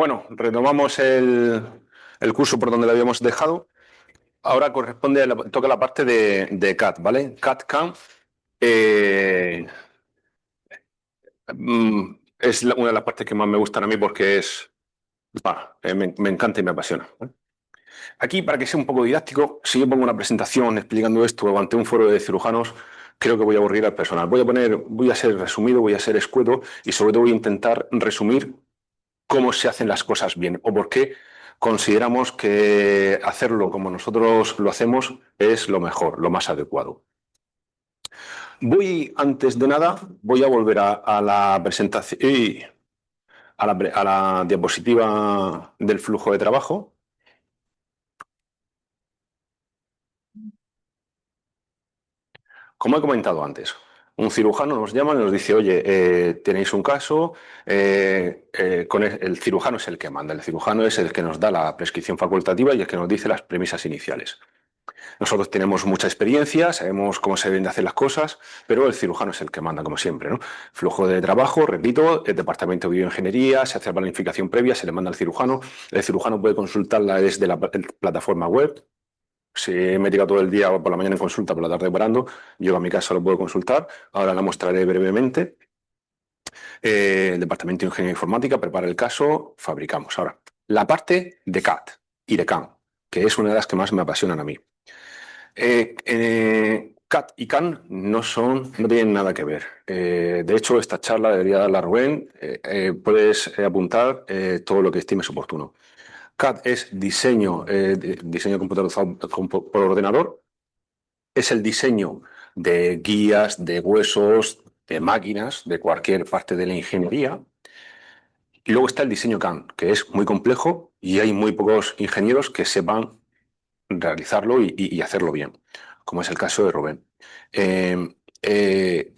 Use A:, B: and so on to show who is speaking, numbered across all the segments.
A: Bueno, retomamos el curso por donde lo habíamos dejado. Ahora toca la parte de CAD, ¿vale? CAD-CAM eh, es una de las partes que más me gustan a mí porque me encanta y me apasiona, ¿vale? Aquí, para que sea un poco didáctico, si yo pongo una presentación explicando esto ante un foro de cirujanos, creo que voy a aburrir al personal. Voy a ser resumido, voy a ser escueto y sobre todo voy a intentar resumir cómo se hacen las cosas bien o por qué consideramos que hacerlo como nosotros lo hacemos es lo mejor, lo más adecuado. Antes de nada, voy a volver a la presentación y a la diapositiva del flujo de trabajo. Como he comentado antes, un cirujano nos llama y nos dice, oye, tenéis un caso, el cirujano es el que manda, el cirujano es el que nos da la prescripción facultativa y el que nos dice las premisas iniciales. Nosotros tenemos mucha experiencia, sabemos cómo se deben de hacer las cosas, pero el cirujano es el que manda, como siempre, ¿no? Flujo de trabajo, repito, el departamento de bioingeniería, se hace planificación previa, se le manda al cirujano, el cirujano puede consultarla desde la plataforma web. Si me tira todo el día o por la mañana en consulta, por la tarde operando, yo a mi casa lo puedo consultar, ahora la mostraré brevemente. El departamento de ingeniería informática prepara el caso, fabricamos. Ahora, la parte de CAD y de CAM, que es una de las que más me apasionan a mí. CAT y CAN no tienen nada que ver. De hecho, esta charla debería darla Rubén. Puedes apuntar todo lo que estimes oportuno. CAD es diseño computarizado por ordenador. Es el diseño de guías, de huesos, de máquinas, de cualquier parte de la ingeniería. Y luego está el diseño CAM, que es muy complejo y hay muy pocos ingenieros que sepan realizarlo y hacerlo bien, como es el caso de Rubén. Eh,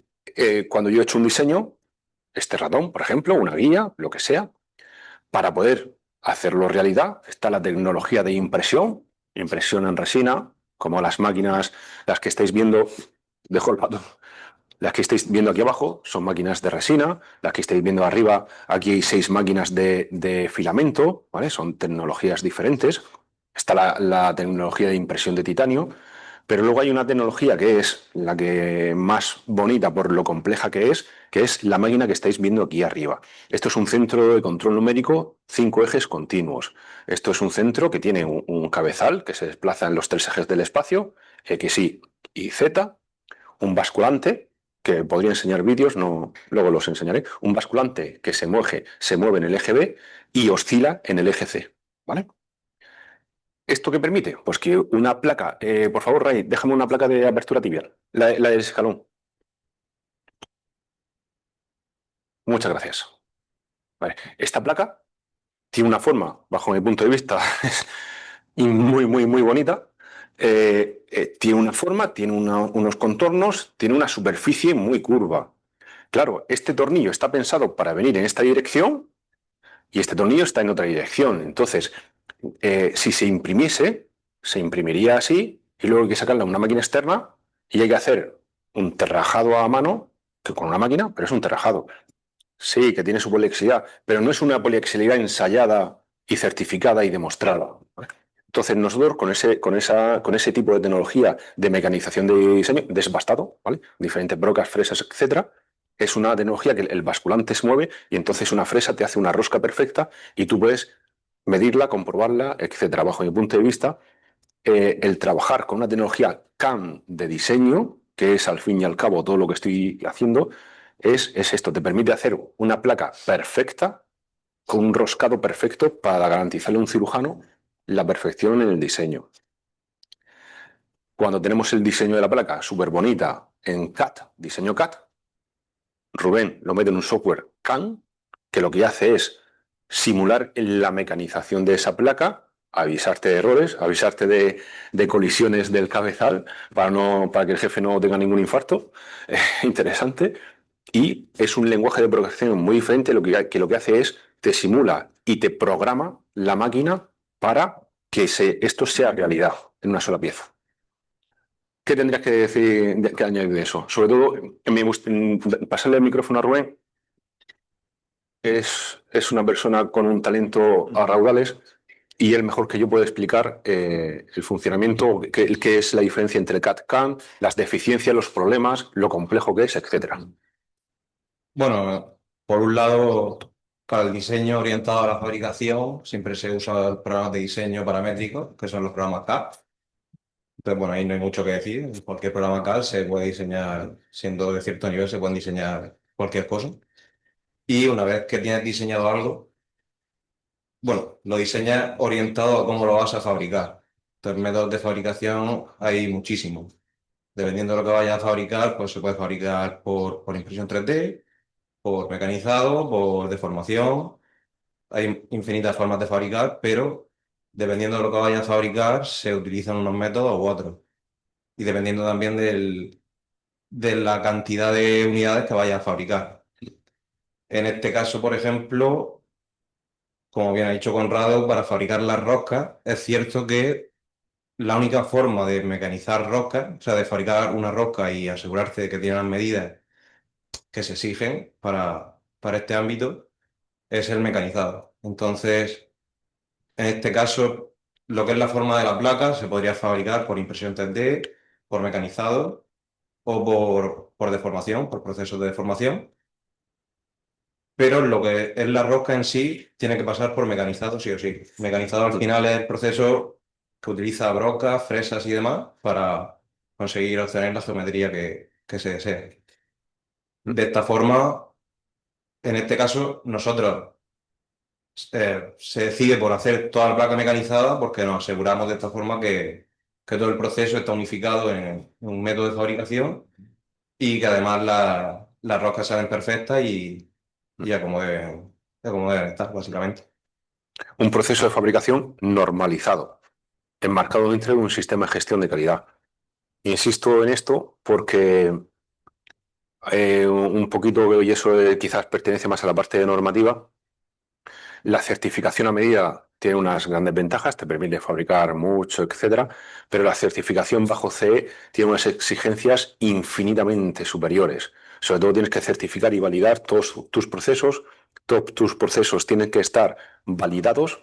A: cuando yo he hecho un diseño, este ratón, por ejemplo, una guía, lo que sea, para poder hacerlo realidad, está la tecnología de impresión en resina, como las máquinas, las que estáis viendo, dejo el ratón. Las que estáis viendo aquí abajo son máquinas de resina, las que estáis viendo arriba, aquí hay 6 máquinas de filamento, ¿vale? Son tecnologías diferentes. Está la tecnología de impresión de titanio, pero luego hay una tecnología que es la que más bonita por lo compleja que es la máquina que estáis viendo aquí arriba. Esto es un centro de control numérico, 5 ejes continuos. Esto es un centro que tiene un cabezal que se desplaza en los 3 ejes del espacio, X, Y Z, un basculante, que podría enseñar vídeos, no, luego los enseñaré, un basculante que se mueve en el eje B y oscila en el eje C, ¿vale? ¿Esto qué permite? Pues que una placa, por favor, Ray, déjame una placa de apertura tibial, la del escalón. Muchas gracias. Vale. Esta placa tiene una forma, bajo mi punto de vista, y muy bonita. Tiene una forma, tiene unos contornos, tiene una superficie muy curva. Claro, este tornillo está pensado para venir en esta dirección y este tornillo está en otra dirección. Entonces, si se imprimiese, se imprimiría así y luego hay que sacarla a una máquina externa y hay que hacer un terrajado a mano, que con una máquina, pero es un terrajado. Sí, que tiene su poliaxialidad, pero no es una poliaxialidad ensayada y certificada y demostrada, ¿vale? Entonces nosotros con ese tipo de tecnología de mecanización de diseño desbastado, ¿vale? Diferentes brocas, fresas, etcétera, es una tecnología que el basculante se mueve y entonces una fresa te hace una rosca perfecta y tú puedes medirla, comprobarla, etcétera. Bajo mi punto de vista, el trabajar con una tecnología CAM de diseño, que es al fin y al cabo todo lo que estoy haciendo, es esto, te permite hacer una placa perfecta, con un roscado perfecto para garantizarle a un cirujano la perfección en el diseño. Cuando tenemos el diseño de la placa súper bonita en CAD, diseño CAD, Rubén lo mete en un software CAM, que lo que hace es simular la mecanización de esa placa, avisarte de errores, avisarte de colisiones del cabezal para que el jefe no tenga ningún infarto. Interesante. Y es un lenguaje de programación muy diferente. Lo que hace es te simula y te programa la máquina para que esto sea realidad en una sola pieza. ¿Qué tendrías que decir, que añadir de eso? Sobre todo, pasarle el micrófono a Rubén. es una persona con un talento a raudales y él mejor que yo puede explicar el funcionamiento, qué es la diferencia entre CAD-CAM, las deficiencias, los problemas, lo complejo que es, etcétera.
B: Bueno, por un lado, para el diseño orientado a la fabricación, siempre se usan programas de diseño paramétricos, que son los programas CAD. Entonces, bueno, ahí no hay mucho que decir. En cualquier programa CAD se puede diseñar, siendo de cierto nivel, se pueden diseñar cualquier cosa. Y una vez que tienes diseñado algo, bueno, lo diseñas orientado a cómo lo vas a fabricar. Entonces, métodos de fabricación hay muchísimos. Dependiendo de lo que vayas a fabricar, pues se puede fabricar por impresión 3D, por mecanizado, por deformación. Hay infinitas formas de fabricar, pero dependiendo de lo que vayas a fabricar, se utilizan unos métodos u otros. Y dependiendo también de la cantidad de unidades que vayas a fabricar. En este caso, por ejemplo, como bien ha dicho Conrado, para fabricar las roscas, es cierto que la única forma de mecanizar roscas, o sea, de fabricar una rosca y asegurarse de que tiene las medidas que se exigen para este ámbito, es el mecanizado. Entonces, en este caso, lo que es la forma de la placa se podría fabricar por impresión 3D, por mecanizado o por deformación, por procesos de deformación. Pero lo que es la rosca en sí tiene que pasar por mecanizado, sí o sí. Mecanizado al final es el proceso que utiliza brocas, fresas y demás para conseguir obtener la geometría que se desee. De esta forma, en este caso, nosotros se decide por hacer toda la placa mecanizada porque nos aseguramos de esta forma que todo el proceso está unificado en un método de fabricación y que además las roscas salen perfectas y a como deben estar, básicamente.
A: Un proceso de fabricación normalizado, enmarcado dentro de un sistema de gestión de calidad. Insisto en esto porque un poquito, y eso quizás pertenece más a la parte de normativa, la certificación a medida tiene unas grandes ventajas, te permite fabricar mucho, etcétera, pero la certificación bajo CE tiene unas exigencias infinitamente superiores. Sobre todo tienes que certificar y validar todos tus procesos. Todos tus procesos tienen que estar validados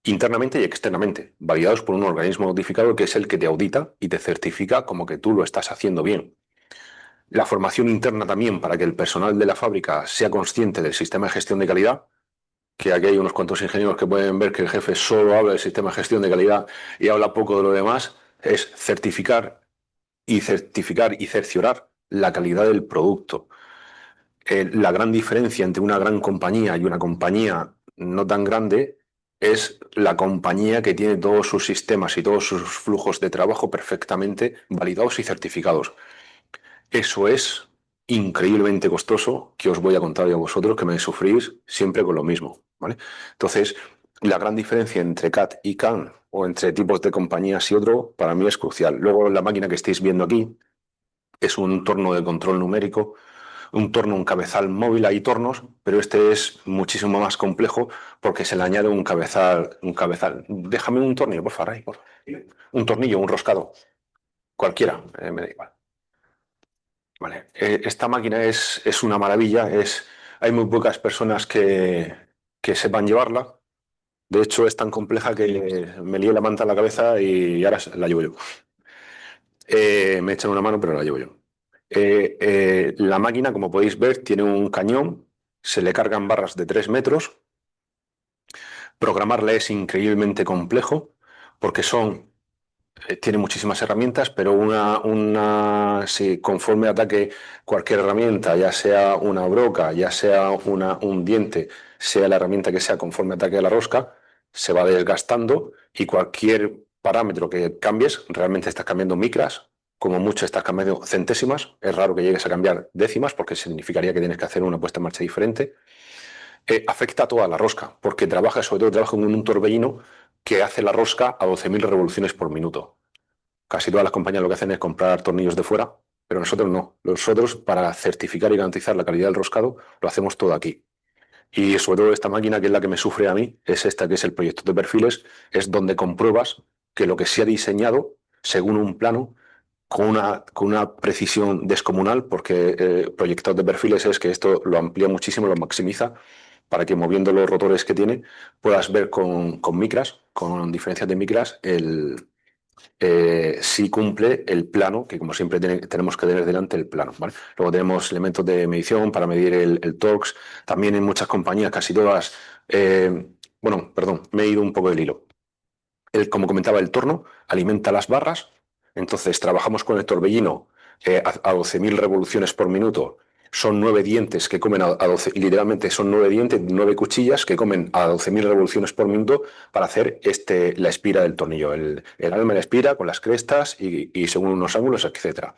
A: internamente y externamente, validados por un organismo notificado que es el que te audita y te certifica como que tú lo estás haciendo bien. La formación interna también para que el personal de la fábrica sea consciente del sistema de gestión de calidad, que aquí hay unos cuantos ingenieros que pueden ver que el jefe solo habla del sistema de gestión de calidad y habla poco de lo demás, es certificar y cerciorar la calidad del producto. La gran diferencia entre una gran compañía y una compañía no tan grande es la compañía que tiene todos sus sistemas y todos sus flujos de trabajo perfectamente validados y certificados. Eso es increíblemente costoso, que os voy a contar yo a vosotros, que me sufrís siempre con lo mismo, ¿vale? Entonces, la gran diferencia entre CAD y CAM o entre tipos de compañías y otro, para mí es crucial. Luego, la máquina que estáis viendo aquí es un torno de control numérico, un cabezal móvil, hay tornos, pero este es muchísimo más complejo porque se le añade un cabezal. Déjame un tornillo, por favor, ahí, por favor. Un tornillo, un roscado, cualquiera, me da igual. Vale. Esta máquina es una maravilla, hay muy pocas personas que sepan llevarla. De hecho, es tan compleja que me lié la manta en la cabeza y ahora la llevo yo. Me echan una mano, pero la llevo yo. La máquina, como podéis ver, tiene un cañón, se le cargan barras de 3 metros. Programarla es increíblemente complejo porque tiene muchísimas herramientas, pero si conforme ataque cualquier herramienta, ya sea una broca, ya sea un diente, sea la herramienta que sea conforme ataque a la rosca, se va desgastando y cualquier parámetro que cambies, realmente estás cambiando micras, como mucho estás cambiando centésimas, es raro que llegues a cambiar décimas porque significaría que tienes que hacer una puesta en marcha diferente. Afecta a toda la rosca, porque sobre todo trabaja en un torbellino que hace la rosca a 12.000 revoluciones por minuto. Casi todas las compañías lo que hacen es comprar tornillos de fuera, pero nosotros no. Nosotros, para certificar y garantizar la calidad del roscado, lo hacemos todo aquí. Y sobre todo esta máquina, que es la que me sufre a mí, es esta que es el proyecto de perfiles, es donde compruebas que lo que se ha diseñado, según un plano, con una precisión descomunal, porque proyectado de perfiles es que esto lo amplía muchísimo, lo maximiza, para que moviendo los rotores que tiene puedas ver con micras, con diferencias de micras, si cumple el plano, que como siempre tenemos que tener delante el plano, ¿vale? Luego tenemos elementos de medición para medir el torx. También en muchas compañías, casi todas, bueno, perdón, me he ido un poco del hilo. Como comentaba, el torno alimenta las barras, entonces trabajamos con el torbellino a 12.000 revoluciones por minuto. Son 9 dientes que comen a 12, literalmente son 9 dientes, 9 cuchillas que comen a 12.000 revoluciones por minuto para hacer la espira del tornillo. El alma de la espira con las crestas y según unos ángulos, etcétera.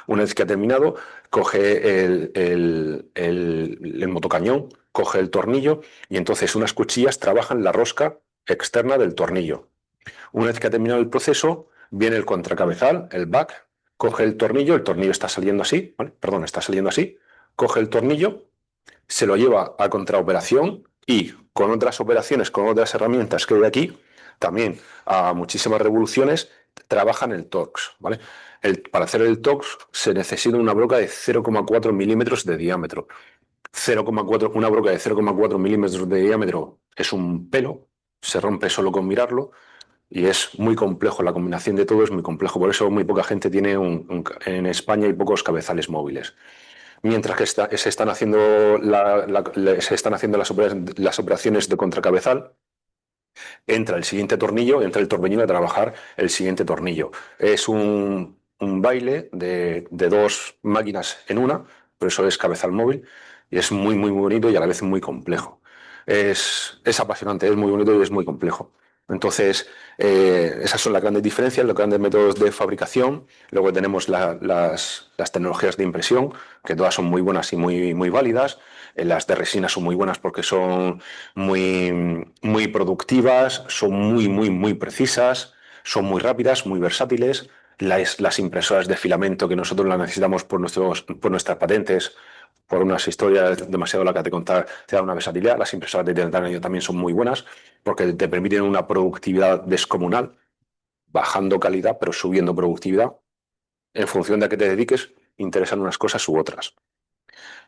A: Una vez que ha terminado, coge el motocañón, coge el tornillo y entonces unas cuchillas trabajan la rosca externa del tornillo. Una vez que ha terminado el proceso, viene el contracabezal, el back, coge el tornillo está saliendo así, ¿vale? Perdón, está saliendo así, coge el tornillo, se lo lleva a contraoperación y con otras operaciones, con otras herramientas que hay aquí, también a muchísimas revoluciones, trabajan el torx, ¿vale? Para hacer el torx se necesita una broca de 0,4 milímetros de diámetro. 0,4, una broca de 0,4 milímetros de diámetro es un pelo, se rompe solo con mirarlo. Y es muy complejo, la combinación de todo es muy complejo, por eso muy poca gente tiene en España hay pocos cabezales móviles. Mientras que se están haciendo, se están haciendo las operaciones de contracabezal, entra el siguiente tornillo, entra el torbellino a trabajar el siguiente tornillo. Es un baile de dos máquinas en una, por eso es cabezal móvil, y es muy, muy, muy bonito y a la vez muy complejo. Es apasionante, es muy bonito y es muy complejo. Entonces, esas son las grandes diferencias, los grandes métodos de fabricación. Luego tenemos las tecnologías de impresión, que todas son muy buenas y muy, muy válidas. Las de resina son muy buenas porque son muy productivas, son muy, muy, muy precisas, son muy rápidas, muy versátiles. Las impresoras de filamento que nosotros las necesitamos por nuestras patentes, por unas historias demasiado largas de contar, te da una versatilidad. Las impresoras de titanio también son muy buenas porque te permiten una productividad descomunal, bajando calidad pero subiendo productividad. En función de a qué te dediques, interesan unas cosas u otras.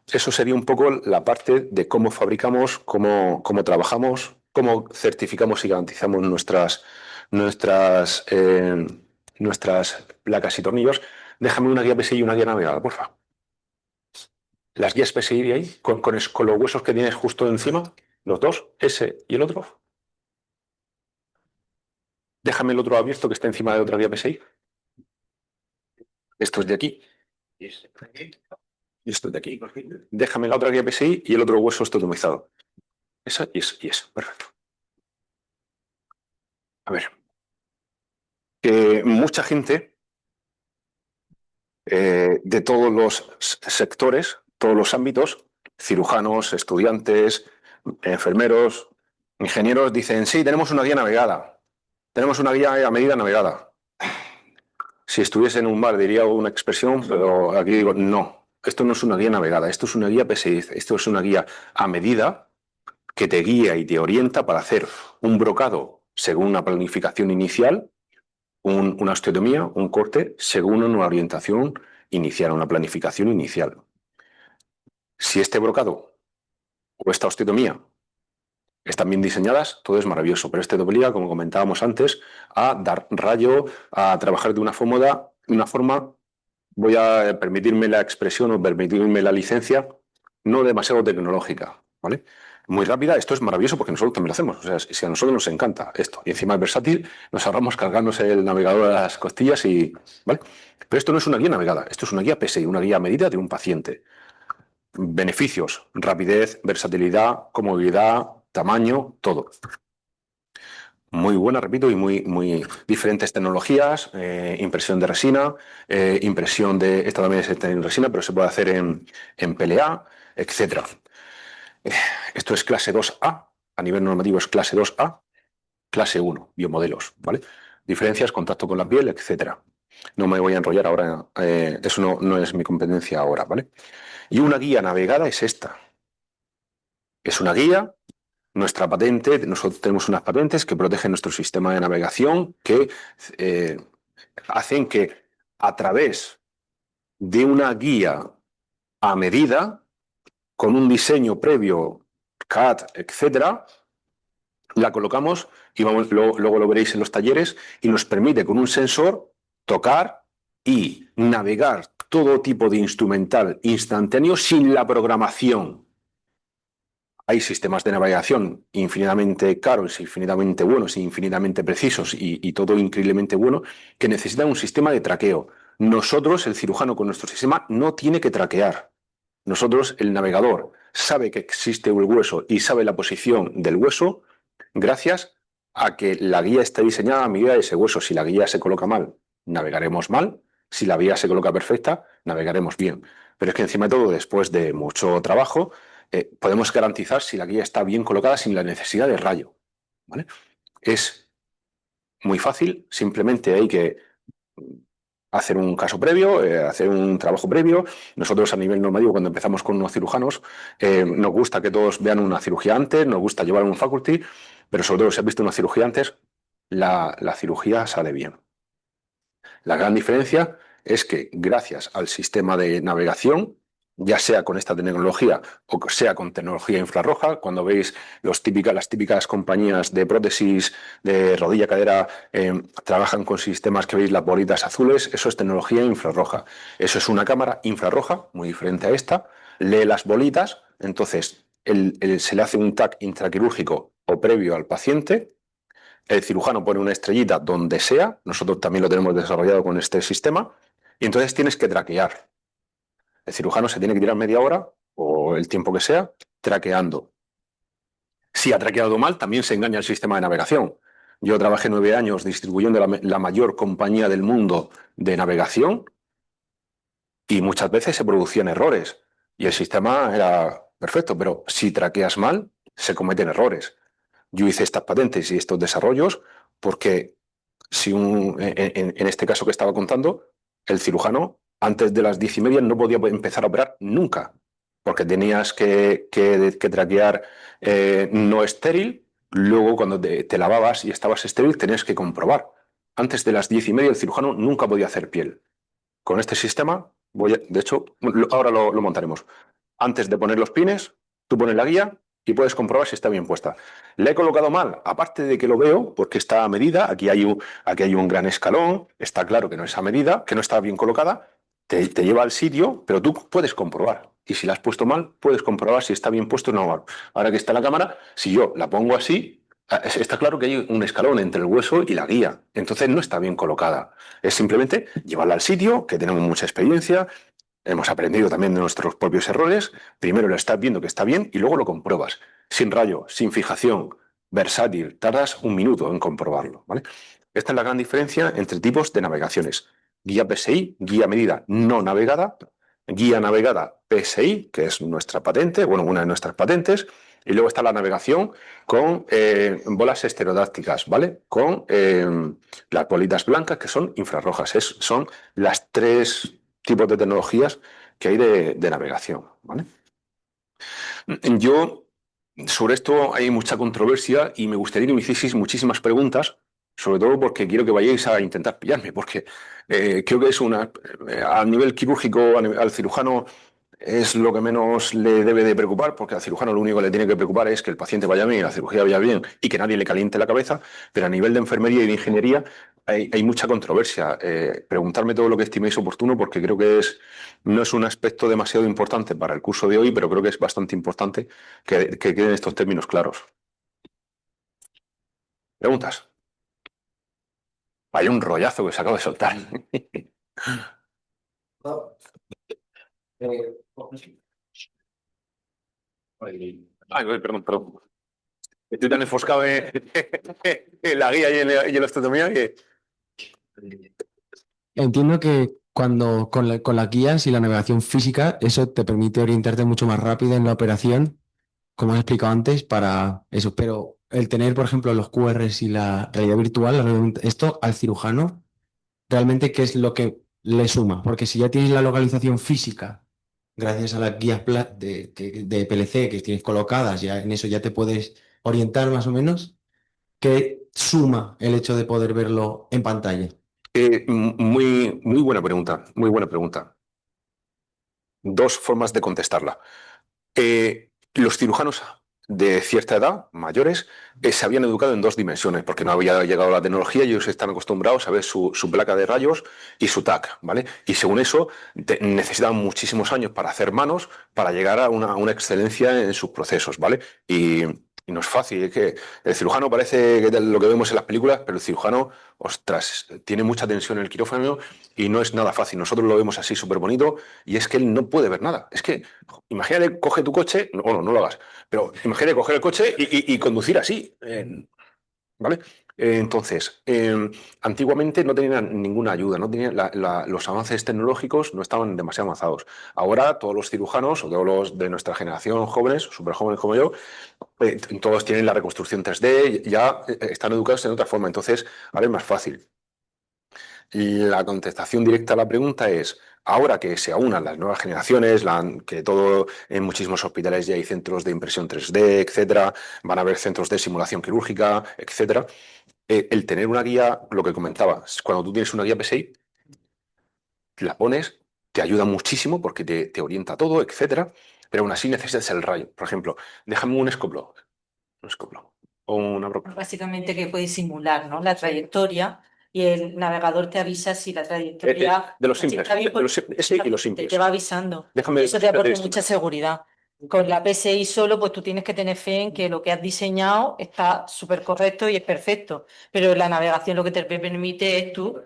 A: Eso sería un poco la parte de cómo fabricamos, cómo trabajamos, cómo certificamos y garantizamos nuestras nuestras placas y tornillos. Déjame una guía PSI y una guía navegada, porfa. Las guías PSI de ahí, con los huesos que tienes justo encima, los dos, ese y el otro. Déjame el otro abierto que está encima de otra guía PSI. Esto es de aquí. Y esto es de aquí. Déjame la otra guía PSI y el otro hueso está atomizado. Esa y esa. Perfecto. A ver. Que mucha gente de todos los sectores, todos los ámbitos, cirujanos, estudiantes, enfermeros, ingenieros, dicen, sí, tenemos una guía navegada, tenemos una guía a medida navegada. Si estuviese en un bar diría una expresión, pero aquí digo, no, esto no es una guía navegada, esto es una guía PSI, esto es una guía a medida que te guía y te orienta para hacer un brocado según una planificación inicial, una osteotomía, un corte, según una orientación inicial, una planificación inicial. Si este brocado o esta osteotomía están bien diseñadas, todo es maravilloso, pero este obliga, como comentábamos antes, a dar rayo, a trabajar de una forma, voy a permitirme la expresión o permitirme la licencia, no demasiado tecnológica, ¿vale? Muy rápida, esto es maravilloso porque nosotros también lo hacemos, o sea, si a nosotros nos encanta esto, y encima es versátil, nos ahorramos cargarnos el navegador a las costillas y, ¿vale? Pero esto no es una guía navegada, esto es una guía PSI, una guía a medida de un paciente. Beneficios, rapidez, versatilidad, comodidad, tamaño, todo. Muy buena, repito, y muy diferentes tecnologías, impresión de resina, impresión de, esta también es en resina, pero se puede hacer en PLA, etcétera. Esto es clase 2A, a nivel normativo es clase 2A, clase 1, biomodelos, ¿vale? Diferencias, contacto con la piel, etcétera. No me voy a enrollar ahora, eso no es mi competencia ahora, ¿vale? Y una guía navegada es esta. Es una guía. Nuestra patente, nosotros tenemos unas patentes que protegen nuestro sistema de navegación, que hacen que a través de una guía a medida, con un diseño previo, CAD, etcétera, la colocamos y luego lo veréis en los talleres y nos permite con un sensor tocar y navegar todo tipo de instrumental instantáneo sin la programación. Hay sistemas de navegación infinitamente caros, infinitamente buenos, infinitamente precisos y todo increíblemente bueno que necesitan un sistema de traqueo. Nosotros, el cirujano con nuestro sistema, no tiene que traquear. Nosotros, el navegador, sabe que existe el hueso y sabe la posición del hueso gracias a que la guía está diseñada a medida de ese hueso. Si la guía se coloca mal, navegaremos mal. Si la guía se coloca perfecta, navegaremos bien. Pero es que encima de todo, después de mucho trabajo, podemos garantizar si la guía está bien colocada sin la necesidad de rayo. ¿Vale? Es muy fácil, simplemente hay que hacer un caso previo, hacer un trabajo previo. Nosotros a nivel normativo, cuando empezamos con unos cirujanos, nos gusta que todos vean una cirugía antes, nos gusta llevar un faculty, pero sobre todo si has visto una cirugía antes, la cirugía sale bien. La gran diferencia es que gracias al sistema de navegación, ya sea con esta tecnología o sea con tecnología infrarroja, cuando veis las típicas compañías de prótesis de rodilla, cadera, trabajan con sistemas que veis las bolitas azules, eso es tecnología infrarroja. Eso es una cámara infrarroja, muy diferente a esta, lee las bolitas, entonces se le hace un TAC intraquirúrgico o previo al paciente. El cirujano pone una estrellita donde sea, nosotros también lo tenemos desarrollado con este sistema, y entonces tienes que traquear. El cirujano se tiene que tirar media hora o el tiempo que sea traqueando. Si ha traqueado mal, también se engaña el sistema de navegación. Yo trabajé 9 años distribuyendo la mayor compañía del mundo de navegación y muchas veces se producían errores y el sistema era perfecto, pero si traqueas mal, se cometen errores. Yo hice estas patentes y estos desarrollos porque si en este caso que estaba contando, el cirujano antes de las 10:30 no podía empezar a operar nunca, porque tenías que traquear no estéril, luego cuando te lavabas y estabas estéril tenías que comprobar. Antes de las 10:30 el cirujano nunca podía hacer piel. Con este sistema, de hecho, ahora lo montaremos. Antes de poner los pines, tú pones la guía y puedes comprobar si está bien puesta. ¿La he colocado mal? Aparte de que lo veo, porque está a medida, aquí hay un gran escalón, está claro que no es a medida, que no está bien colocada, te lleva al sitio, pero tú puedes comprobar. Y si la has puesto mal, puedes comprobar si está bien puesto o no. Ahora que está la cámara, si yo la pongo así, está claro que hay un escalón entre el hueso y la guía. Entonces no está bien colocada. Es simplemente llevarla al sitio, que tenemos mucha experiencia, hemos aprendido también de nuestros propios errores. Primero lo estás viendo que está bien y luego lo compruebas. Sin rayo, sin fijación, versátil. Tardas un minuto en comprobarlo, ¿vale? Esta es la gran diferencia entre tipos de navegaciones. Guía PSI, guía medida no navegada, guía navegada PSI, que es nuestra patente, bueno, una de nuestras patentes, y luego está la navegación con bolas estereotácticas, ¿vale? Con las bolitas blancas que son infrarrojas. Son las tres tipos de tecnologías que hay de navegación, ¿vale? Yo, sobre esto hay mucha controversia y me gustaría que me hicieseis muchísimas preguntas, sobre todo porque quiero que vayáis a intentar pillarme, porque creo que es a nivel quirúrgico, al cirujano es lo que menos le debe de preocupar, porque al cirujano lo único que le tiene que preocupar es que el paciente vaya bien, la cirugía vaya bien y que nadie le caliente la cabeza, pero a nivel de enfermería y de ingeniería hay mucha controversia. Preguntarme todo lo que estiméis oportuno, porque creo que no es un aspecto demasiado importante para el curso de hoy, pero creo que es bastante importante que queden estos términos claros. ¿Preguntas? Hay un rollazo que se acaba de soltar. Ay, perdón. Estoy tan enfoscado en la guía y en la osteotomía que...
C: Entiendo que cuando con las guías y la navegación física, eso te permite orientarte mucho más rápido en la operación, como has explicado antes, para eso. Pero el tener, por ejemplo, los QRs y la realidad virtual, esto al cirujano, realmente, ¿qué es lo que le suma? Porque si ya tienes la localización física, gracias a las guías de PLC que tienes colocadas, ya en eso ya te puedes orientar más o menos, ¿qué suma el hecho de poder verlo en pantalla?
A: Muy buena pregunta, muy buena pregunta. Dos formas de contestarla. Los cirujanos de cierta edad, mayores, se habían educado en dos dimensiones, porque no había llegado la tecnología y ellos están acostumbrados a ver su placa de rayos y su TAC, ¿vale? Y según eso, necesitaban muchísimos años para hacer manos, para llegar a una excelencia en sus procesos, ¿vale? Y no es fácil, es que el cirujano parece que lo que vemos en las películas, pero el cirujano, ostras, tiene mucha tensión en el quirófano y no es nada fácil. Nosotros lo vemos así súper bonito y es que él no puede ver nada. Es que imagínate, coge tu coche, no lo hagas, pero imagínate coger el coche y conducir así, ¿vale? Entonces, antiguamente no tenían ninguna ayuda, no tenían los avances tecnológicos no estaban demasiado avanzados. Ahora todos los cirujanos o todos los de nuestra generación jóvenes, súper jóvenes como yo, todos tienen la reconstrucción 3D, ya están educados en otra forma, entonces ahora es más fácil. La contestación directa a la pregunta es, ahora que se aunan las nuevas generaciones, que todo en muchísimos hospitales ya hay centros de impresión 3D, etcétera, van a haber centros de simulación quirúrgica, etcétera, el tener una guía, lo que comentaba, cuando tú tienes una guía PSI, la pones, te ayuda muchísimo porque te orienta todo, etcétera, pero aún así necesitas el rayo. Por ejemplo, déjame un escoplo o una broca.
D: Básicamente que puede simular, ¿no? La trayectoria y el navegador te avisa si la trayectoria
A: De los
D: si
A: simples,
D: está bien,
A: ese y los simples.
D: te va avisando.
A: Déjame,
D: Eso te aporta
A: esto.
D: mucha seguridad. Con la PSI solo, pues tú tienes que tener fe en que lo que has diseñado está súper correcto y es perfecto. Pero la navegación lo que te permite es tú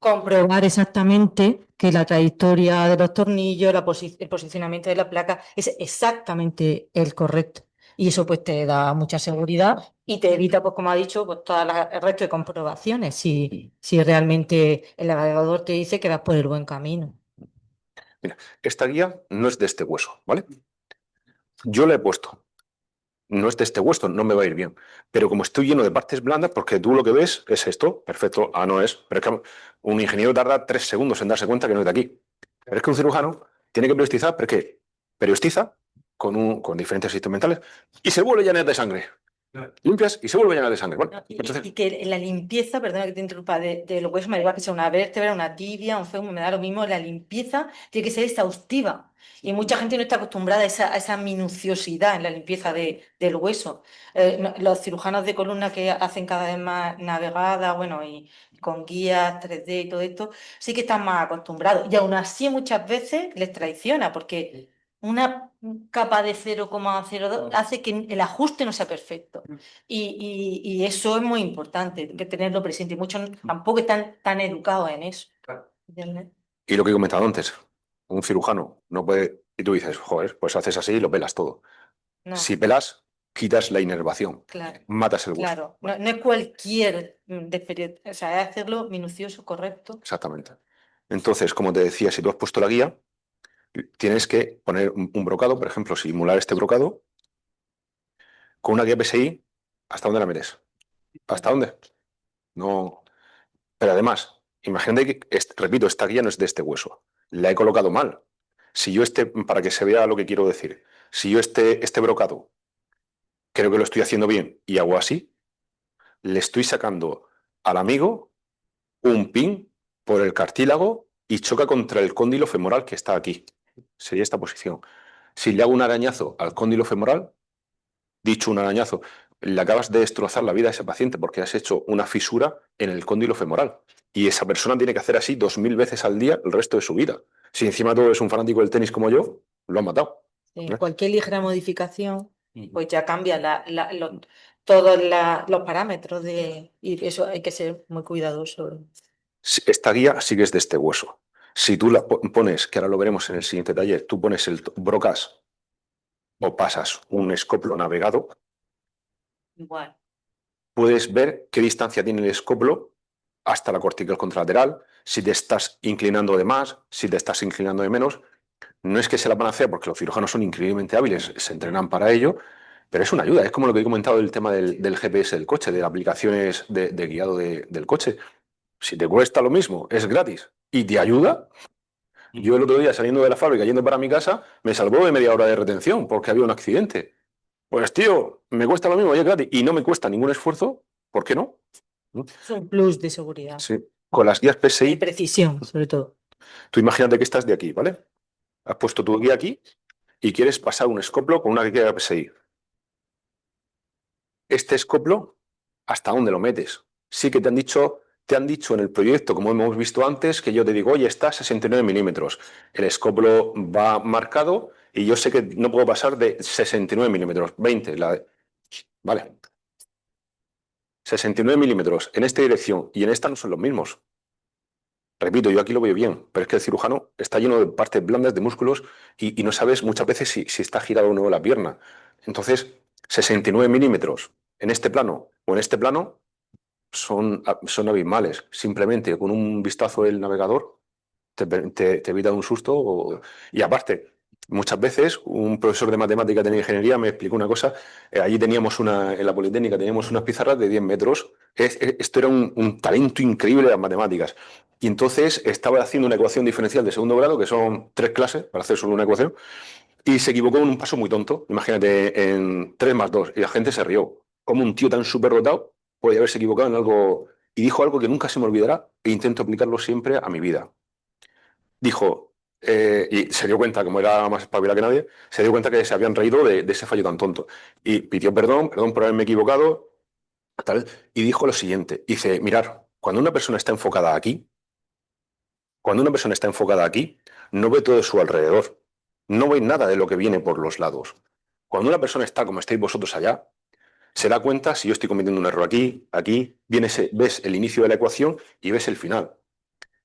D: comprobar exactamente que la trayectoria de los tornillos, el posicionamiento de la placa es exactamente el correcto. Y eso pues te da mucha seguridad y te evita, pues como ha dicho, pues el resto de comprobaciones, si realmente el navegador te dice que vas por el buen camino.
A: Mira, esta guía no es de este hueso, ¿vale? Yo la he puesto. No es de este hueso, no me va a ir bien. Pero como estoy lleno de partes blandas, porque tú lo que ves es esto, perfecto, no es. Pero es que un ingeniero tarda 3 segundos en darse cuenta que no es de aquí. Pero es que un cirujano tiene que periodistizar, porque periodistiza con diferentes instrumentales y se vuelve a llenar de sangre. Limpias y se vuelve a llenar de sangre. Bueno, entonces,
D: Y que la limpieza, perdona que te interrumpa, de los huesos, me da igual que sea una vértebra, una tibia, un fémur, me da lo mismo, la limpieza tiene que ser exhaustiva. Y mucha gente no está acostumbrada a esa minuciosidad en la limpieza del hueso. Los cirujanos de columna que hacen cada vez más navegada, bueno, y con guías 3D y todo esto, sí que están más acostumbrados. Y aún así muchas veces les traiciona, porque una capa de 0,02 hace que el ajuste no sea perfecto. Y eso es muy importante, hay que tenerlo presente. Y muchos tampoco están tan educados en eso. ¿Entiendes?
A: y lo que he comentado antes, un cirujano no puede, y tú dices, joder, pues haces así y lo pelas todo.
D: No,
A: Si pelas, quitas la inervación,
D: claro,
A: matas el hueso.
D: claro. No es cualquier o sea, es hacerlo minucioso, correcto.
A: Exactamente. Entonces, como te decía, si tú has puesto la guía, tienes que poner un brocado, por ejemplo, simular este brocado con una guía PSI, ¿hasta dónde la metes? ¿Hasta dónde? No. Pero además, imagínate que, repito, esta guía no es de este hueso. La he colocado mal. Si yo para que se vea lo que quiero decir, si yo este brocado creo que lo estoy haciendo bien y hago así, le estoy sacando al amigo un pin por el cartílago y choca contra el cóndilo femoral que está aquí. Sería esta posición. Si le hago un arañazo al cóndilo femoral, dicho un arañazo, le acabas de destrozar la vida a ese paciente porque has hecho una fisura en el cóndilo femoral. Y esa persona tiene que hacer así 2000 veces al día el resto de su vida. Si encima todo es un fanático del tenis como yo, lo han matado.
D: Cualquier ligera modificación, pues ya cambia todos los parámetros y eso hay que ser muy cuidadoso.
A: Esta guía sigue de este hueso. Si tú la pones, que ahora lo veremos en el siguiente taller, tú pones el brocas o pasas un escoplo navegado,
D: Igual.
A: puedes ver qué distancia tiene el escoplo hasta la cortical contralateral, si te estás inclinando de más, si te estás inclinando de menos. No es que se la van a hacer porque los cirujanos son increíblemente hábiles, se entrenan para ello, pero es una ayuda. Es como lo que he comentado del tema del GPS del coche, de aplicaciones de guiado del coche. Si te cuesta lo mismo, es gratis y te ayuda. Yo el otro día saliendo de la fábrica, yendo para mi casa, me salvó de media hora de retención porque había un accidente. Pues tío, me cuesta lo mismo y es gratis y no me cuesta ningún esfuerzo, ¿por qué no?
D: Es un plus de seguridad.
A: Sí. Con las guías
D: De
A: PSI,
D: precisión, sobre todo.
A: tú imagínate que estás de aquí, ¿vale? Has puesto tu guía aquí y quieres pasar un escoplo con una guía PSI. Este escoplo, ¿hasta dónde lo metes? Sí que te han dicho en el proyecto, como hemos visto antes, que yo te digo, oye, está a 69 milímetros. El escoplo va marcado y yo sé que no puedo pasar de 69 milímetros, 20, vale. 69 milímetros en esta dirección y en esta no son los mismos. Repito, yo aquí lo veo bien, pero es que el cirujano está lleno de partes blandas, de músculos, y no sabes muchas veces si está girado o no la pierna. Entonces, 69 milímetros en este plano o en este plano son abismales. Simplemente con un vistazo del navegador te evita un susto. Y aparte, muchas veces un profesor de matemáticas de ingeniería me explicó una cosa. Allí teníamos en la Politécnica teníamos unas pizarras de 10 metros. Esto era un talento increíble de las matemáticas. Y entonces estaba haciendo una ecuación diferencial de segundo grado, que son 3 clases para hacer solo una ecuación, y se equivocó en un paso muy tonto. Imagínate, en 3 más 2 y la gente se rió. Como un tío tan superdotado puede haberse equivocado en algo, y dijo algo que nunca se me olvidará e intento aplicarlo siempre a mi vida. Dijo, y se dio cuenta, como era más espabilado que nadie, se dio cuenta que se habían reído de ese fallo tan tonto. Y pidió perdón por haberme equivocado, tal, y dijo lo siguiente, dice, mirar, cuando una persona está enfocada aquí, no ve todo su alrededor, no ve nada de lo que viene por los lados. Cuando una persona está como estáis vosotros allá, se da cuenta si yo estoy cometiendo un error aquí, ves el inicio de la ecuación y ves el final.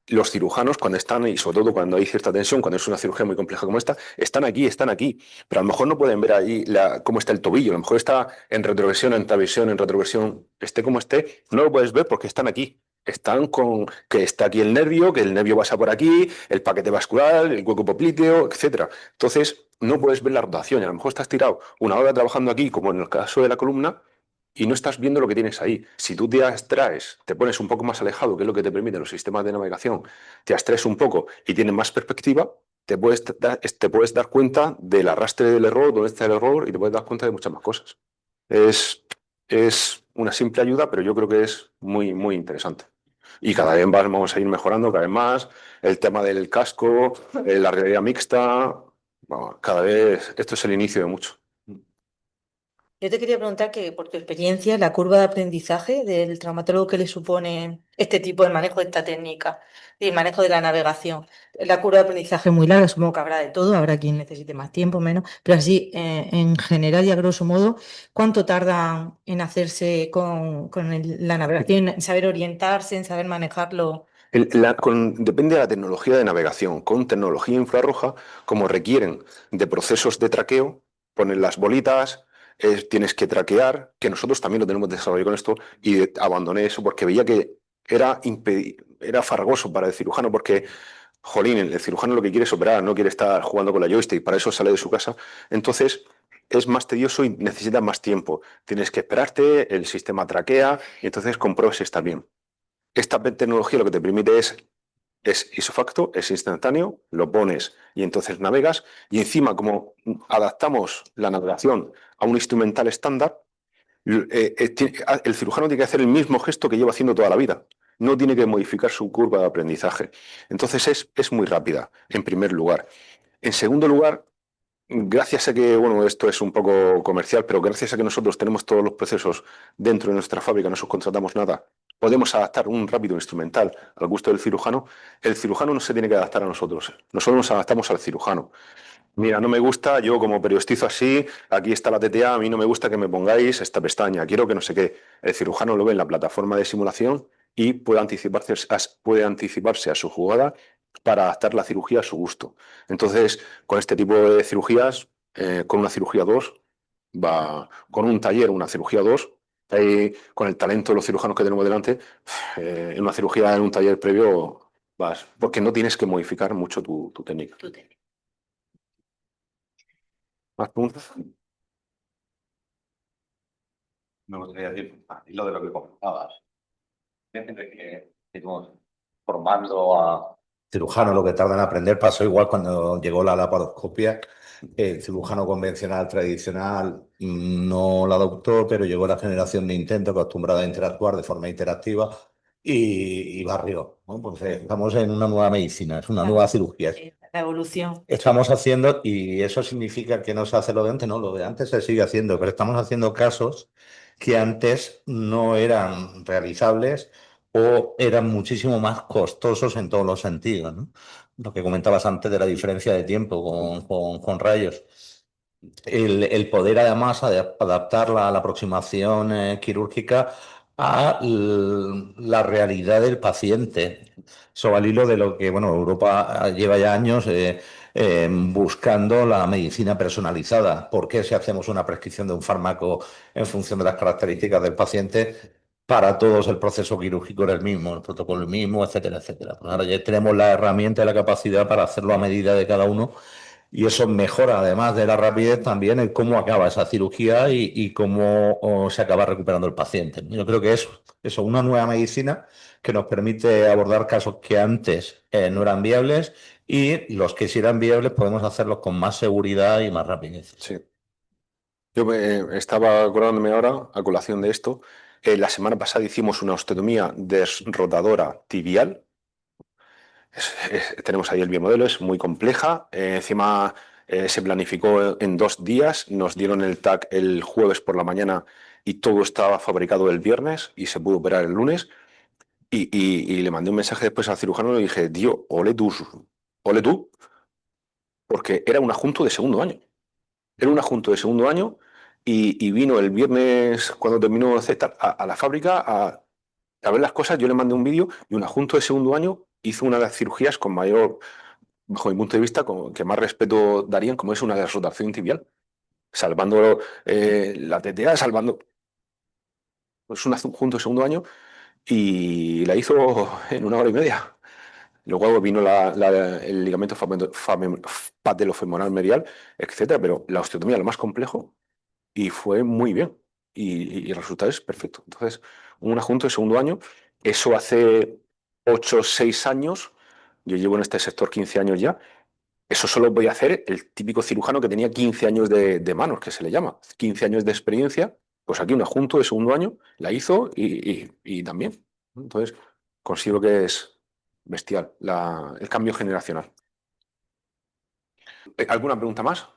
A: Los cirujanos, cuando están, y sobre todo cuando hay cierta tensión, cuando es una cirugía muy compleja como esta, están aquí, pero a lo mejor no pueden ver ahí cómo está el tobillo, a lo mejor está en retroversión, en traversión, en retroversión, esté como esté, no lo puedes ver porque están aquí. Están con que está aquí que el nervio pasa por aquí, el paquete vascular, el hueco popliteo, etcétera. Entonces, no puedes ver la rotación. Y a lo mejor estás tirado una hora trabajando aquí, como en el caso de la columna, y no estás viendo lo que tienes ahí. Si tú te abstraes, te pones un poco más alejado, que es lo que te permiten los sistemas de navegación, te abstraes un poco y tienes más perspectiva, te puedes dar cuenta del arrastre del error, dónde está el error, y te puedes dar cuenta de muchas más cosas. Es, es una simple ayuda, pero yo creo que es muy, muy interesante. Y cada vez vamos a ir mejorando, cada vez más. El tema del casco, la realidad mixta, vamos, cada vez esto es el inicio de mucho.
D: Yo te quería preguntar que, por tu experiencia, la curva de aprendizaje del traumatólogo que le supone este tipo de manejo de esta técnica y el manejo de la navegación. La curva de aprendizaje es muy larga, supongo que habrá de todo, habrá quien necesite más tiempo, menos, pero así, en general y a grosso modo, ¿cuánto tardan en hacerse con la navegación, en saber orientarse, en saber manejarlo?
A: Depende de la tecnología de navegación. Con tecnología infrarroja, como requieren de procesos de traqueo, ponen las bolitas, tienes que traquear, que nosotros también lo tenemos desarrollado con esto, y abandoné eso porque veía que era farragoso para el cirujano, porque, jolín, el cirujano lo que quiere es operar, no quiere estar jugando con la joystick, para eso sale de su casa. Entonces, es más tedioso y necesita más tiempo. Tienes que esperarte, el sistema traquea, y entonces compruebas si está bien. Esta tecnología lo que te permite es isofacto, es instantáneo, lo pones y entonces navegas. Y encima, como adaptamos la navegación a un instrumental estándar, el cirujano tiene que hacer el mismo gesto que lleva haciendo toda la vida. No tiene que modificar su curva de aprendizaje. Entonces es muy rápida, en primer lugar. En segundo lugar, gracias a que, bueno, esto es un poco comercial, pero gracias a que nosotros tenemos todos los procesos dentro de nuestra fábrica, no subcontratamos nada, podemos adaptar un rápido instrumental al gusto del cirujano. El cirujano no se tiene que adaptar a nosotros nos adaptamos al cirujano. Mira, no me gusta, yo como periodistizo así, aquí está la TTA, a mí no me gusta que me pongáis esta pestaña, quiero que no sé qué. El cirujano lo ve en la plataforma de simulación y puede anticiparse a su jugada para adaptar la cirugía a su gusto. Entonces, con este tipo de cirugías, con una cirugía 2 con un taller, una cirugía 2 con el talento de los cirujanos que tenemos delante, en una cirugía, en un taller previo, vas, porque no tienes que modificar mucho tu técnica. ¿Más preguntas?
B: Me gustaría decir, y lo de lo que comentabas, fíjate que estamos formando a cirujanos, lo que tardan en aprender pasó igual cuando llegó la laparoscopia. El cirujano convencional tradicional no la adoptó, pero llegó la generación de Intento acostumbrada a interactuar de forma interactiva
E: y barrió, ¿no? Pues estamos en una nueva medicina, es una
D: Claro.
E: nueva cirugía.
D: La evolución.
E: Estamos haciendo, y eso significa que no se hace lo de antes, no, lo de antes se sigue haciendo, pero estamos haciendo casos que antes no eran realizables o eran muchísimo más costosos en todos los sentidos, ¿no? Lo que comentabas antes de la diferencia de tiempo con rayos. El poder además adaptar la aproximación quirúrgica a la realidad del paciente. Eso al hilo de lo que, bueno, Europa lleva ya años buscando la medicina personalizada. ¿Por qué si hacemos una prescripción de un fármaco en función de las características del paciente? Para todos el proceso quirúrgico era el mismo, el protocolo el mismo, etcétera, etcétera. Pues ahora ya tenemos la herramienta y la capacidad para hacerlo a medida de cada uno y eso mejora, además de la rapidez, también el cómo acaba esa cirugía y cómo se acaba recuperando el paciente. Yo creo que es eso, una nueva medicina que nos permite abordar casos que antes no eran viables y los que sí eran viables podemos hacerlos con más seguridad y más rapidez.
A: Sí. Yo estaba acordándome ahora, a colación de esto, la semana pasada hicimos una osteotomía desrotadora tibial. Tenemos ahí el biomodelo, es muy compleja. Encima se planificó en 2 días, nos dieron el TAC el jueves por la mañana y todo estaba fabricado el viernes y se pudo operar el lunes. Y le mandé un mensaje después al cirujano y le dije, tío, ole tú, porque era un adjunto de segundo año. Era un adjunto de segundo año y vino el viernes cuando terminó Z a la fábrica a ver las cosas. Yo le mandé un vídeo y un adjunto de segundo año hizo una de las cirugías con mayor, bajo mi punto de vista, que más respeto darían, como es una desrotación tibial, salvando la TTA, salvando. Es un adjunto de segundo año y la hizo en 1 hora y media. Luego vino el ligamento patelofemoral medial, etcétera, pero la osteotomía, lo más complejo, y fue muy bien. Y el resultado es perfecto. Entonces, un adjunto de segundo año, eso hace 8 o 6 años, yo llevo en este sector 15 años ya, eso solo podía hacer el típico cirujano que tenía 15 años de manos, que se le llama, 15 años de experiencia, pues aquí un adjunto de segundo año la hizo y también. Entonces, considero que es bestial el cambio generacional. ¿Alguna pregunta más?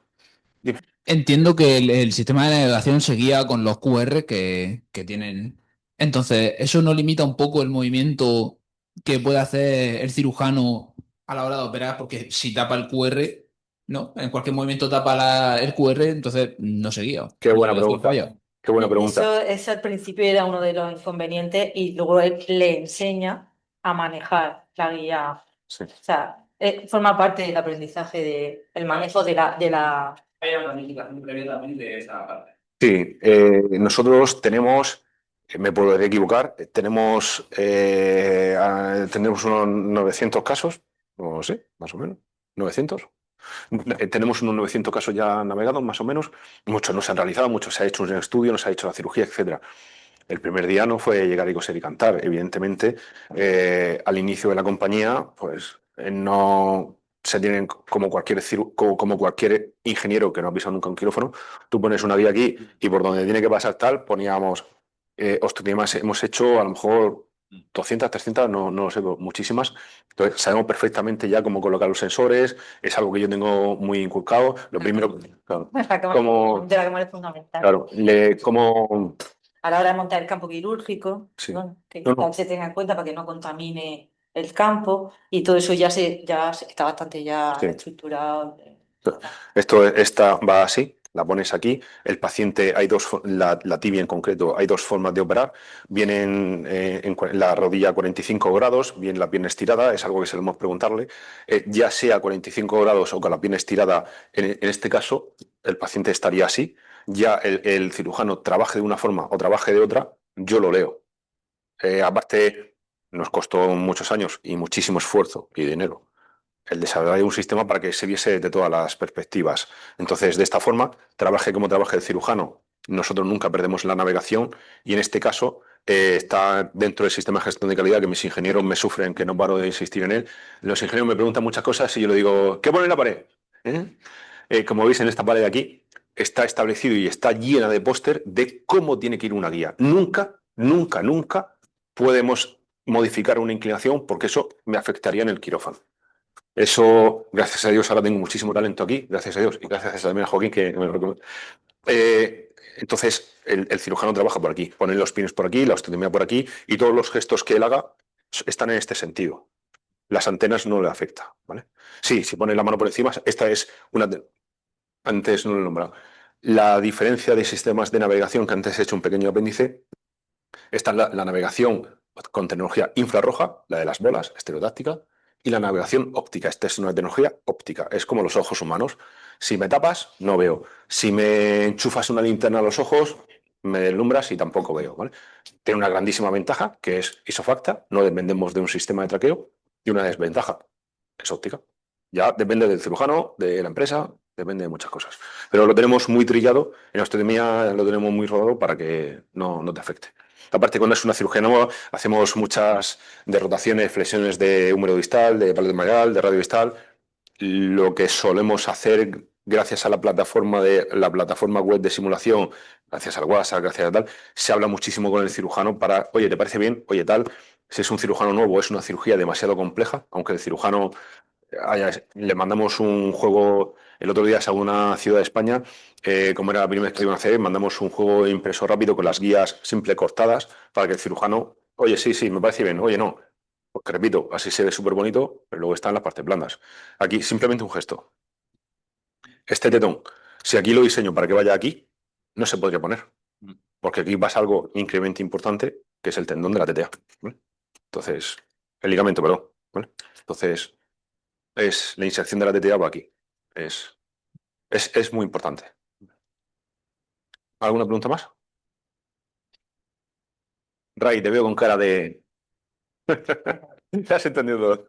A: Dime.
F: Entiendo que el sistema de navegación seguía con los QR que tienen. Entonces, ¿eso no limita un poco el movimiento que puede hacer el cirujano a la hora de operar? Porque si tapa el QR, ¿no? En cualquier movimiento tapa el QR, entonces no seguía.
A: Qué
F: La
A: buena
F: navegación
A: pregunta.
F: falla.
A: Qué buena pregunta.
D: Eso al principio era uno de los inconvenientes y luego él le enseña a manejar la guía.
A: Sí.
D: O sea, forma parte del aprendizaje del manejo de la...
F: Hay una planificación previa también de esa parte.
A: Sí, nosotros tenemos, me puedo equivocar, tenemos unos 900 casos, no sé, más o menos, 900. Tenemos unos 900 casos ya navegados, más o menos. Muchos no se han realizado, muchos se ha hecho un estudio, no se ha hecho la cirugía, etcétera. El primer día no fue llegar y coser y cantar. Evidentemente, al inicio de la compañía, pues no se tienen como cualquier ingeniero que no ha pisado nunca un quirófano. Tú pones una guía aquí y por donde tiene que pasar tal, poníamos osteotomías. Hemos hecho a lo mejor 200, 300, no lo sé, muchísimas. Entonces, sabemos perfectamente ya cómo colocar los sensores. Es algo que yo tengo muy inculcado. Lo primero, claro,
D: de la cámara es fundamental.
A: claro, como
D: A la hora de montar el campo quirúrgico,
A: Sí.
D: ¿no? Que
A: No.
D: se tenga en cuenta para que no contamine el campo y todo eso ya está bastante ya
A: Sí.
D: estructurado.
A: Esta va así, la pones aquí. El paciente, la tibia en concreto, hay dos formas de operar. Vienen en la rodilla a 45 grados, bien la pierna estirada, es algo que solemos preguntarle. Ya sea a 45 grados o con la pierna estirada, en este caso, el paciente estaría así. Ya el cirujano trabaje de una forma o trabaje de otra, yo lo leo. Aparte, nos costó muchos años y muchísimo esfuerzo y dinero el desarrollar un sistema para que se viese de todas las perspectivas. Entonces, de esta forma, trabaje como trabaje el cirujano, nosotros nunca perdemos la navegación y en este caso está dentro del sistema de gestión de calidad que mis ingenieros me sufren, que no paro de insistir en él. Los ingenieros me preguntan muchas cosas y yo le digo, ¿qué pone en la pared? Como veis en esta pared de aquí, está establecido y está llena de póster de cómo tiene que ir una guía. Nunca, nunca, nunca podemos modificar una inclinación porque eso me afectaría en el quirófano. Eso, gracias a Dios, ahora tengo muchísimo talento aquí, gracias a Dios, y gracias también a Joaquín que me lo recomendó. Entonces, el cirujano trabaja por aquí, pone los pines por aquí, la osteotomía por aquí, y todos los gestos que él haga están en este sentido. Las antenas no le afecta, ¿vale? Sí, si pone la mano por encima, esta es una... Antes no lo he nombrado. La diferencia de sistemas de navegación, que antes he hecho un pequeño apéndice, está la navegación con tecnología infrarroja, la de las bolas, estereotáctica, y la navegación óptica. Esta es una tecnología óptica, es como los ojos humanos. Si me tapas, no veo. Si me enchufas una linterna a los ojos, me deslumbras y tampoco veo, ¿vale? Tiene una grandísima ventaja, que es isofacta, no dependemos de un sistema de traqueo, y una desventaja, es óptica. Ya depende del cirujano, de la empresa, depende de muchas cosas. Pero lo tenemos muy trillado, en osteotomía lo tenemos muy rodado para que no te afecte. Aparte, cuando es una cirugía nueva, hacemos muchas rotaciones, flexiones de húmero distal, de paleomagal, de radio distal. Lo que solemos hacer gracias a la plataforma web de simulación, gracias al WhatsApp, gracias a tal, se habla muchísimo con el cirujano para, oye, ¿te parece bien? Oye, tal, si es un cirujano nuevo, es una cirugía demasiado compleja, aunque el cirujano le mandamos un juego el otro día a una ciudad de España, como era la primera vez que lo iban a hacer, mandamos un juego impreso rápido con las guías simple cortadas para que el cirujano, oye, sí, sí, me parece bien, oye, no. Porque repito, así se ve súper bonito, pero luego están las partes blandas. Aquí simplemente un gesto. Este tetón, si aquí lo diseño para que vaya aquí, no se podría poner. Porque aquí pasa algo increíblemente importante, que es el tendón de la TTA. ¿Vale? Entonces, el ligamento, perdón. ¿Vale? Entonces, es la inserción de la TTA va aquí. Es muy importante. ¿Alguna pregunta más? Ray, te veo con cara de... ¿Te has entendido todo?